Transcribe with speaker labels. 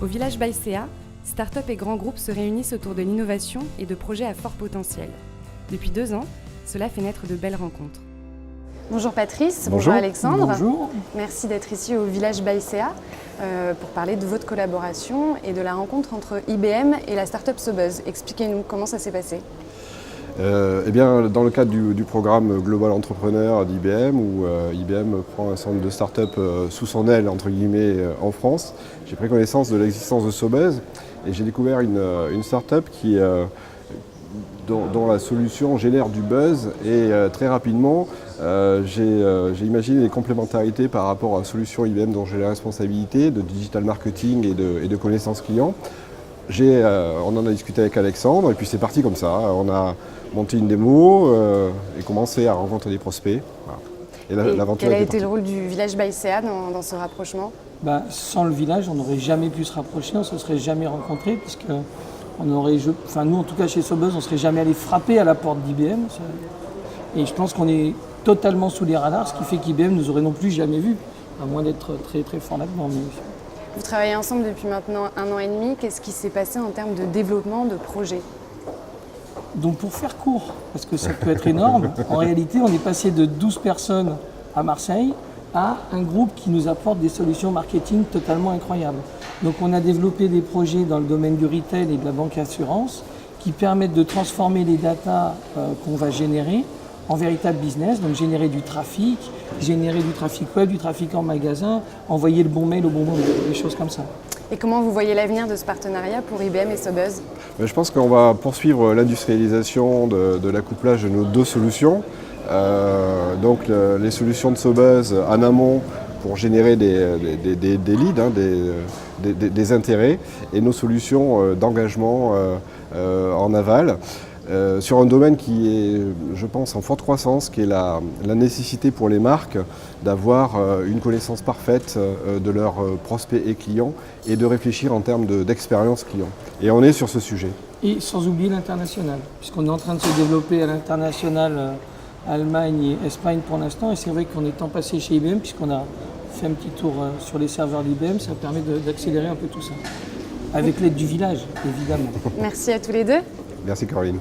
Speaker 1: Au village Baïséa, start-up et grands groupes se réunissent autour de l'innovation et de projets à fort potentiel. Depuis 2 ans, cela fait naître de belles rencontres. Bonjour Patrice, bonjour Alexandre.
Speaker 2: Bonjour.
Speaker 1: Merci d'être ici au village Baïséa pour parler de votre collaboration et de la rencontre entre IBM et la start-up Sobuzz. Expliquez-nous comment ça s'est passé.
Speaker 3: Dans le cadre du programme Global Entrepreneur d'IBM, où IBM prend un certain nombre de start-up sous son aile, entre guillemets, en France, j'ai pris connaissance de l'existence de Sobuzz et j'ai découvert une start-up dont la solution génère du buzz et très rapidement, j'ai imaginé des complémentarités par rapport à la solution IBM dont j'ai la responsabilité de digital marketing et de connaissances clients. On en a discuté avec Alexandre et puis c'est parti comme ça. On a monté une démo et commencé à rencontrer des prospects. Voilà.
Speaker 1: Et quel a été le rôle du village Baïséa dans ce rapprochement ?
Speaker 2: Sans le village, on n'aurait jamais pu se rapprocher, on ne se serait jamais rencontrés, puisque nous en tout cas chez Sobuzz, on ne serait jamais allé frapper à la porte d'IBM. Et je pense qu'on est totalement sous les radars, ce qui fait qu'IBM nous aurait non plus jamais vus, à moins d'être très très fort là-dedans.
Speaker 1: Vous travaillez ensemble depuis maintenant 1 an et demi. Qu'est-ce qui s'est passé en termes de développement de projet ?
Speaker 2: Donc pour faire court, parce que ça peut être énorme, en réalité on est passé de 12 personnes à Marseille à un groupe qui nous apporte des solutions marketing totalement incroyables. Donc on a développé des projets dans le domaine du retail et de la banque assurance qui permettent de transformer les datas qu'on va générer en véritable business, donc générer du trafic web, du trafic en magasin, envoyer le bon mail au bon moment, des choses comme ça.
Speaker 1: Et comment vous voyez l'avenir de ce partenariat pour IBM et Sobuzz ?
Speaker 3: Je pense qu'on va poursuivre l'industrialisation de l'accouplage de nos 2 solutions. Les solutions de Sobuzz en amont pour générer des leads, des intérêts, et nos solutions d'engagement en aval. Sur un domaine qui est, je pense, en forte croissance, qui est la nécessité pour les marques d'avoir une connaissance parfaite de leurs prospects et clients et de réfléchir en termes d'expérience client. Et on est sur ce sujet.
Speaker 2: Et sans oublier l'international, puisqu'on est en train de se développer à l'international, Allemagne et Espagne pour l'instant, et c'est vrai qu'en étant passé chez IBM, puisqu'on a fait un petit tour sur les serveurs d'IBM, ça permet d'accélérer un peu tout ça, avec l'aide du village, évidemment.
Speaker 1: Merci à tous les deux.
Speaker 3: Merci Caroline.